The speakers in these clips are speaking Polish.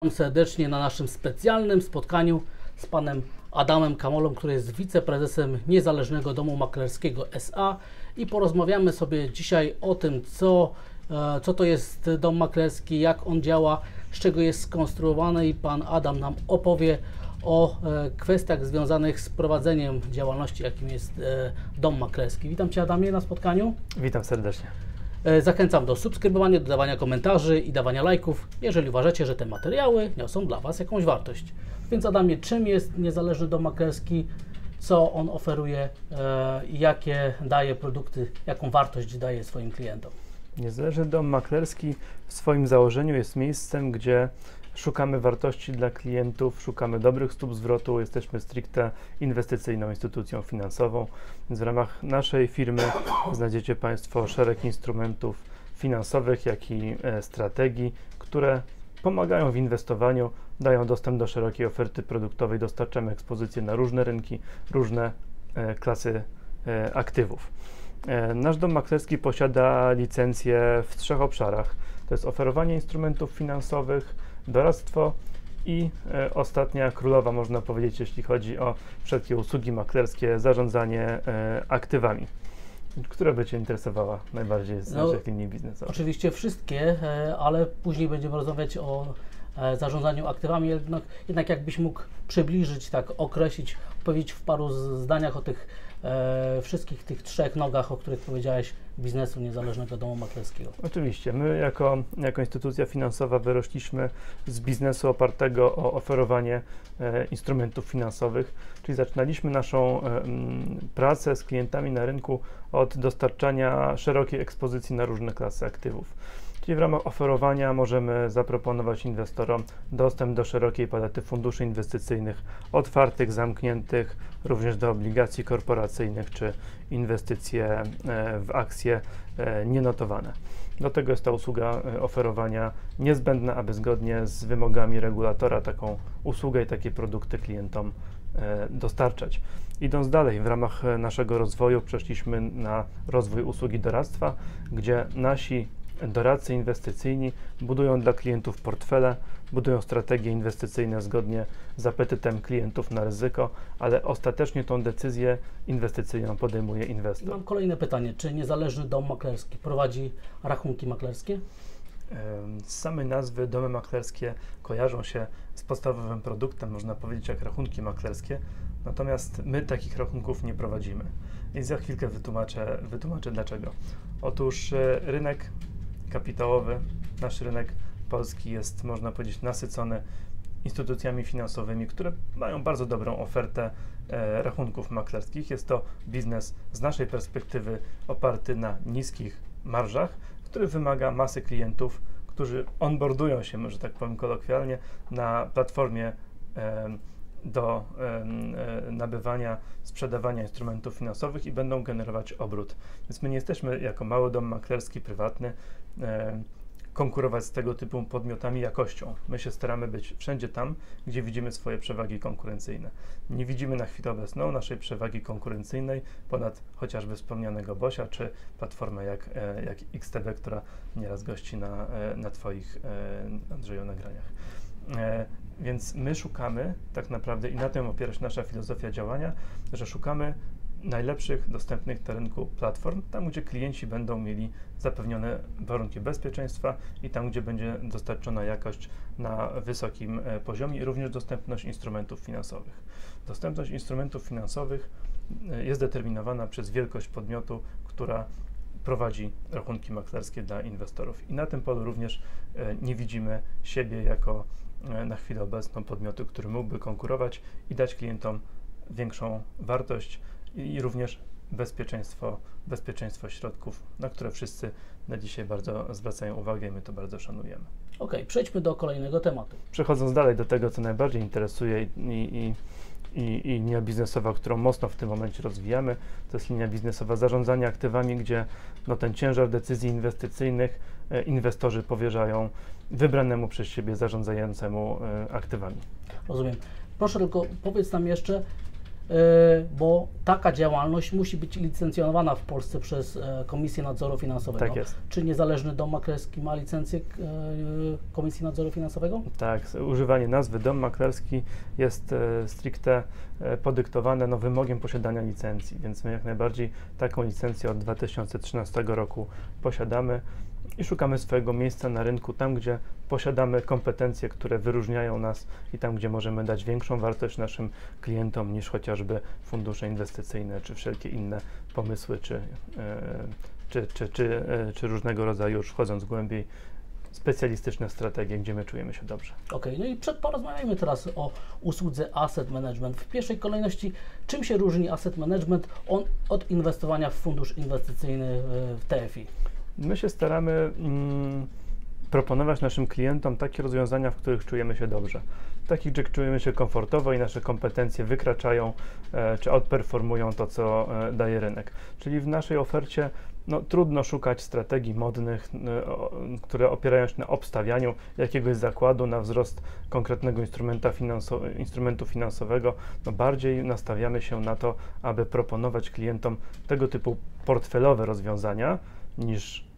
Witam serdecznie na naszym specjalnym spotkaniu z panem Adamem Kamolą, który jest wiceprezesem Niezależnego Domu Maklerskiego S.A. i porozmawiamy sobie dzisiaj o tym, co to jest dom maklerski, jak on działa, z czego jest skonstruowany, i pan Adam nam opowie o kwestiach związanych z prowadzeniem działalności, jakim jest dom maklerski. Witam Cię, Adamie, na spotkaniu. Witam serdecznie. Zachęcam do subskrybowania, dodawania komentarzy i dawania lajków, jeżeli uważacie, że te materiały niosą dla Was jakąś wartość. Więc Adamie, czym jest Niezależny Dom Maklerski, co on oferuje, jakie daje produkty, jaką wartość daje swoim klientom? Niezależny Dom Maklerski w swoim założeniu jest miejscem, gdzie szukamy wartości dla klientów, szukamy dobrych stóp zwrotu, jesteśmy stricte inwestycyjną instytucją finansową, więc w ramach naszej firmy znajdziecie Państwo szereg instrumentów finansowych, jak i strategii, które pomagają w inwestowaniu, dają dostęp do szerokiej oferty produktowej, dostarczamy ekspozycję na różne rynki, różne klasy aktywów. Nasz dom maklerski posiada licencje w 3 obszarach. To jest oferowanie instrumentów finansowych, doradztwo i ostatnia królowa, można powiedzieć, jeśli chodzi o wszelkie usługi maklerskie, zarządzanie aktywami. Która by Cię interesowała najbardziej z naszych linii biznesowych? Oczywiście wszystkie, ale później będziemy rozmawiać o zarządzaniu aktywami. Jednak jakbyś mógł przybliżyć, tak określić, powiedzieć w paru zdaniach o tych wszystkich tych 3 nogach, o których powiedziałeś, biznesu Niezależnego Domu Maklerskiego. Oczywiście. My jako instytucja finansowa wyrośliśmy z biznesu opartego o oferowanie instrumentów finansowych, czyli zaczynaliśmy naszą pracę z klientami na rynku od dostarczania szerokiej ekspozycji na różne klasy aktywów. Czyli w ramach oferowania możemy zaproponować inwestorom dostęp do szerokiej palety funduszy inwestycyjnych, otwartych, zamkniętych, również do obligacji korporacyjnych czy inwestycje w akcje nienotowane. Do tego jest ta usługa oferowania niezbędna, aby zgodnie z wymogami regulatora taką usługę i takie produkty klientom dostarczać. Idąc dalej, w ramach naszego rozwoju przeszliśmy na rozwój usługi doradztwa, gdzie nasi doradcy inwestycyjni budują dla klientów portfele, budują strategie inwestycyjne zgodnie z apetytem klientów na ryzyko, ale ostatecznie tą decyzję inwestycyjną podejmuje inwestor. Mam kolejne pytanie. Czy Niezależny Dom Maklerski prowadzi rachunki maklerskie? Z samej nazwy domy maklerskie kojarzą się z podstawowym produktem, można powiedzieć, jak rachunki maklerskie, natomiast my takich rachunków nie prowadzimy. I za chwilkę wytłumaczę dlaczego. Otóż rynek kapitałowy, nasz rynek polski jest, można powiedzieć, nasycony instytucjami finansowymi, które mają bardzo dobrą ofertę rachunków maklerskich. Jest to biznes z naszej perspektywy oparty na niskich marżach, który wymaga masy klientów, którzy onboardują się, że tak powiem kolokwialnie, na platformie do nabywania, sprzedawania instrumentów finansowych i będą generować obrót. Więc my nie jesteśmy jako mały dom maklerski prywatny konkurować z tego typu podmiotami jakością. My się staramy być wszędzie tam, gdzie widzimy swoje przewagi konkurencyjne. Nie widzimy na chwilę obecną naszej przewagi konkurencyjnej ponad chociażby wspomnianego Bosia, czy platformę jak XTB, która nieraz gości na Twoich, Andrzeju, nagraniach. Więc my szukamy tak naprawdę, i na tym opiera się nasza filozofia działania, że szukamy najlepszych dostępnych na rynku platform, tam gdzie klienci będą mieli zapewnione warunki bezpieczeństwa i tam gdzie będzie dostarczona jakość na wysokim poziomie i również dostępność instrumentów finansowych. Dostępność instrumentów finansowych jest determinowana przez wielkość podmiotu, która prowadzi rachunki maklerskie dla inwestorów. I na tym polu również nie widzimy siebie jako na chwilę obecną podmiotu, który mógłby konkurować i dać klientom większą wartość i również bezpieczeństwo środków, na które wszyscy na dzisiaj bardzo zwracają uwagę i my to bardzo szanujemy. Okej, przejdźmy do kolejnego tematu. Przechodząc dalej do tego, co najbardziej interesuje i linia biznesowa, którą mocno w tym momencie rozwijamy, to jest linia biznesowa zarządzania aktywami, gdzie ten ciężar decyzji inwestycyjnych inwestorzy powierzają wybranemu przez siebie zarządzającemu aktywami. Rozumiem. Proszę tylko powiedz nam jeszcze, bo taka działalność musi być licencjonowana w Polsce przez Komisję Nadzoru Finansowego. Tak jest. Czy niezależny dom maklerski ma licencję Komisji Nadzoru Finansowego? Tak, używanie nazwy dom maklerski jest stricte podyktowane wymogiem posiadania licencji, więc my jak najbardziej taką licencję od 2013 roku posiadamy i szukamy swojego miejsca na rynku tam, gdzie posiadamy kompetencje, które wyróżniają nas i tam, gdzie możemy dać większą wartość naszym klientom niż fundusze inwestycyjne, czy wszelkie inne pomysły, czy różnego rodzaju, już wchodząc głębiej, specjalistyczne strategie, gdzie my czujemy się dobrze. Okej, no i porozmawiajmy teraz o usłudze Asset Management. W pierwszej kolejności, czym się różni Asset Management od inwestowania w fundusz inwestycyjny w TFI? My się staramy proponować naszym klientom takie rozwiązania, w których czujemy się dobrze. Takich, gdzie czujemy się komfortowo i nasze kompetencje wykraczają czy outperformują to, co daje rynek. Czyli w naszej ofercie trudno szukać strategii modnych, które opierają się na obstawianiu jakiegoś zakładu na wzrost konkretnego instrumentu finansowego. Bardziej nastawiamy się na to, aby proponować klientom tego typu portfelowe rozwiązania niż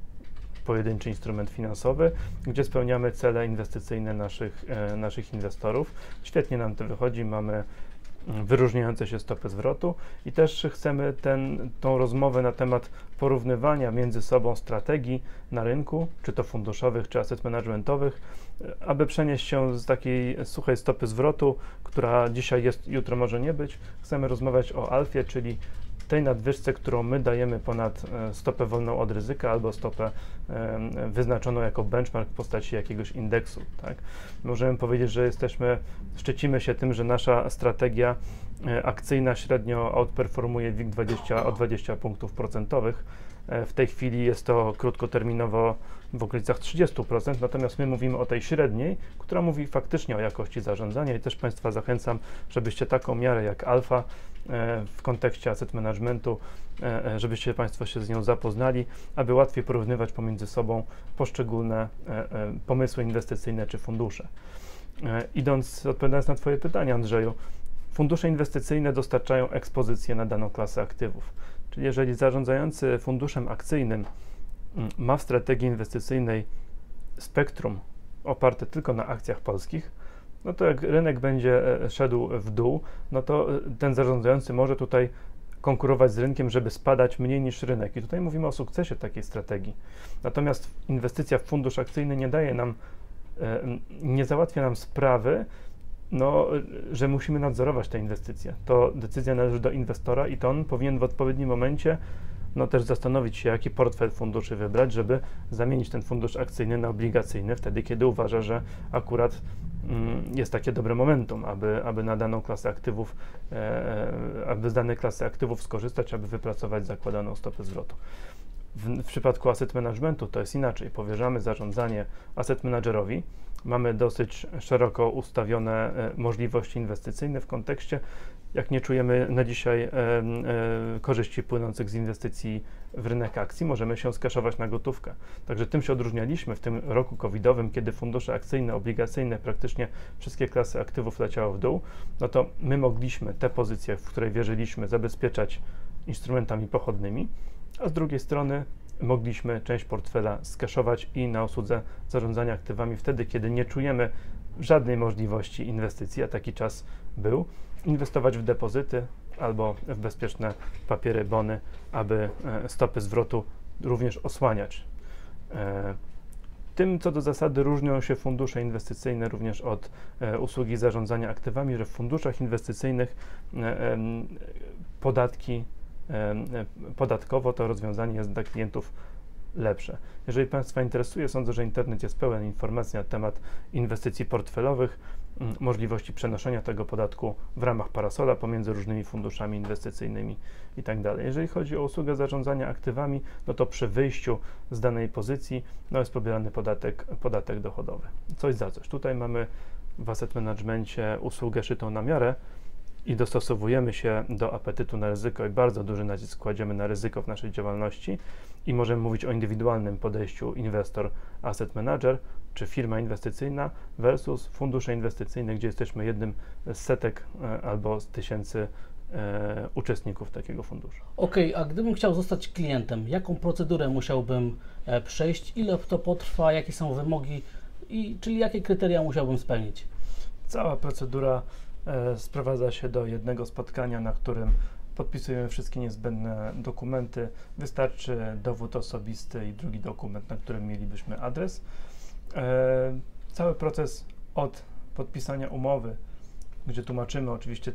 pojedynczy instrument finansowy, gdzie spełniamy cele inwestycyjne naszych inwestorów. Świetnie nam to wychodzi, mamy wyróżniające się stopy zwrotu i też chcemy tą rozmowę na temat porównywania między sobą strategii na rynku, czy to funduszowych, czy asset managementowych, aby przenieść się z takiej suchej stopy zwrotu, która dzisiaj jest, jutro może nie być. Chcemy rozmawiać o alfie, czyli tej nadwyżce, którą my dajemy ponad stopę wolną od ryzyka albo stopę wyznaczoną jako benchmark w postaci jakiegoś indeksu. Tak? Możemy powiedzieć, że szczycimy się tym, że nasza strategia akcyjna średnio outperformuje WIG20 o 20 punktów procentowych. W tej chwili jest to krótkoterminowo w okolicach 30%, natomiast my mówimy o tej średniej, która mówi faktycznie o jakości zarządzania i też Państwa zachęcam, żebyście taką miarę jak alfa w kontekście asset managementu, żebyście Państwo się z nią zapoznali, aby łatwiej porównywać pomiędzy sobą poszczególne pomysły inwestycyjne czy fundusze. Odpowiadając na Twoje pytanie, Andrzeju, fundusze inwestycyjne dostarczają ekspozycję na daną klasę aktywów. Czyli jeżeli zarządzający funduszem akcyjnym ma w strategii inwestycyjnej spektrum oparte tylko na akcjach polskich, to jak rynek będzie szedł w dół, to ten zarządzający może tutaj konkurować z rynkiem, żeby spadać mniej niż rynek. I tutaj mówimy o sukcesie takiej strategii. Natomiast inwestycja w fundusz akcyjny nie załatwia nam sprawy, że musimy nadzorować te inwestycje. To decyzja należy do inwestora i to on powinien w odpowiednim momencie też zastanowić się, jaki portfel funduszy wybrać, żeby zamienić ten fundusz akcyjny na obligacyjny, wtedy kiedy uważa, że akurat jest takie dobre momentum, aby na daną klasę aktywów, aby z danej klasy aktywów skorzystać, aby wypracować zakładaną stopę zwrotu. W przypadku asset managementu to jest inaczej. Powierzamy zarządzanie asset managerowi. Mamy dosyć szeroko ustawione możliwości inwestycyjne w kontekście, jak nie czujemy na dzisiaj korzyści płynących z inwestycji w rynek akcji, możemy się skeszować na gotówkę. Także tym się odróżnialiśmy w tym roku covidowym, kiedy fundusze akcyjne, obligacyjne, praktycznie wszystkie klasy aktywów leciały w dół, to my mogliśmy te pozycje, w której wierzyliśmy, zabezpieczać instrumentami pochodnymi, a z drugiej strony mogliśmy część portfela skeszować i na usłudze zarządzania aktywami wtedy, kiedy nie czujemy żadnej możliwości inwestycji, a taki czas był, inwestować w depozyty albo w bezpieczne papiery, bony, aby stopy zwrotu również osłaniać. Tym, co do zasady, różnią się fundusze inwestycyjne również od usługi zarządzania aktywami, że w funduszach inwestycyjnych podatkowo to rozwiązanie jest dla klientów lepsze. Jeżeli Państwa interesuje, sądzę, że internet jest pełen informacji na temat inwestycji portfelowych, możliwości przenoszenia tego podatku w ramach parasola pomiędzy różnymi funduszami inwestycyjnymi itd. Jeżeli chodzi o usługę zarządzania aktywami, to przy wyjściu z danej pozycji jest pobierany podatek dochodowy. Coś za coś. Tutaj mamy w asset managemencie usługę szytą na miarę i dostosowujemy się do apetytu na ryzyko i bardzo duży nacisk kładziemy na ryzyko w naszej działalności i możemy mówić o indywidualnym podejściu inwestor, asset manager czy firma inwestycyjna versus fundusze inwestycyjne, gdzie jesteśmy jednym z setek albo z tysięcy uczestników takiego funduszu. Okej, a gdybym chciał zostać klientem, jaką procedurę musiałbym przejść, ile to potrwa, jakie są wymogi, czyli jakie kryteria musiałbym spełnić? Cała procedura sprowadza się do jednego spotkania, na którym podpisujemy wszystkie niezbędne dokumenty. Wystarczy dowód osobisty i drugi dokument, na którym mielibyśmy adres. Cały proces od podpisania umowy, gdzie tłumaczymy oczywiście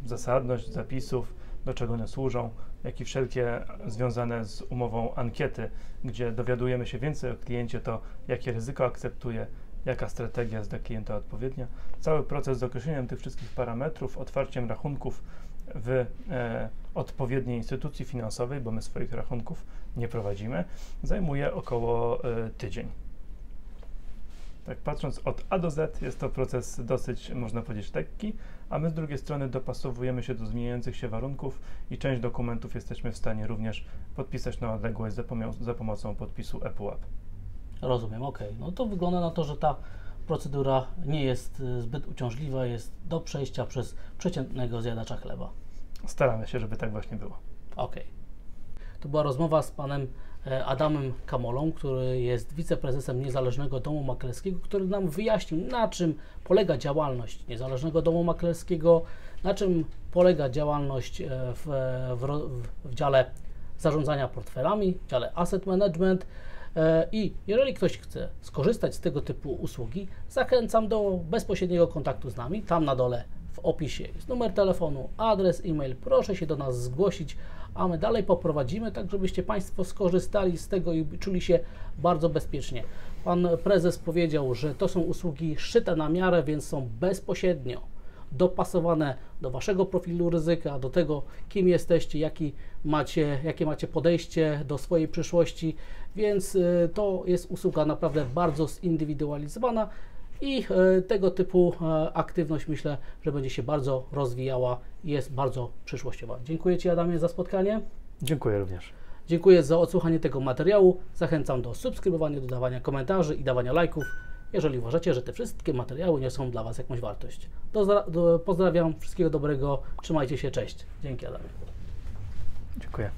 zasadność zapisów, do czego one służą, jak i wszelkie związane z umową ankiety, gdzie dowiadujemy się więcej o kliencie, to jakie ryzyko akceptuje, jaka strategia jest dla klienta odpowiednia. Cały proces z określeniem tych wszystkich parametrów, otwarciem rachunków w odpowiedniej instytucji finansowej, bo my swoich rachunków nie prowadzimy, zajmuje około tydzień. Tak patrząc od A do Z, jest to proces dosyć, można powiedzieć, lekki, a my z drugiej strony dopasowujemy się do zmieniających się warunków i część dokumentów jesteśmy w stanie również podpisać na odległość za pomocą podpisu ePUAP. Rozumiem, okej. No to wygląda na to, że ta procedura nie jest zbyt uciążliwa, jest do przejścia przez przeciętnego zjadacza chleba. Staramy się, żeby tak właśnie było. Okej. To była rozmowa z panem Adamem Kamolą, który jest wiceprezesem Niezależnego Domu Maklerskiego, który nam wyjaśnił, na czym polega działalność Niezależnego Domu Maklerskiego, na czym polega działalność w dziale zarządzania portfelami, w dziale Asset Management. I jeżeli ktoś chce skorzystać z tego typu usługi, zachęcam do bezpośredniego kontaktu z nami. Tam na dole w opisie jest numer telefonu, adres, e-mail. Proszę się do nas zgłosić, a my dalej poprowadzimy, tak żebyście Państwo skorzystali z tego i czuli się bardzo bezpiecznie. Pan prezes powiedział, że to są usługi szyte na miarę, więc są bezpośrednio dopasowane do Waszego profilu ryzyka, do tego, kim jesteście, jakie macie podejście do swojej przyszłości, więc to jest usługa naprawdę bardzo zindywidualizowana i tego typu aktywność myślę, że będzie się bardzo rozwijała i jest bardzo przyszłościowa. Dziękuję Ci, Adamie, za spotkanie. Dziękuję również. Dziękuję za odsłuchanie tego materiału. Zachęcam do subskrybowania, dodawania komentarzy i dawania lajków, jeżeli uważacie, że te wszystkie materiały niosą dla Was jakąś wartość. Pozdrawiam, wszystkiego dobrego, trzymajcie się, cześć. Dzięki, Adamie. Dziękuję.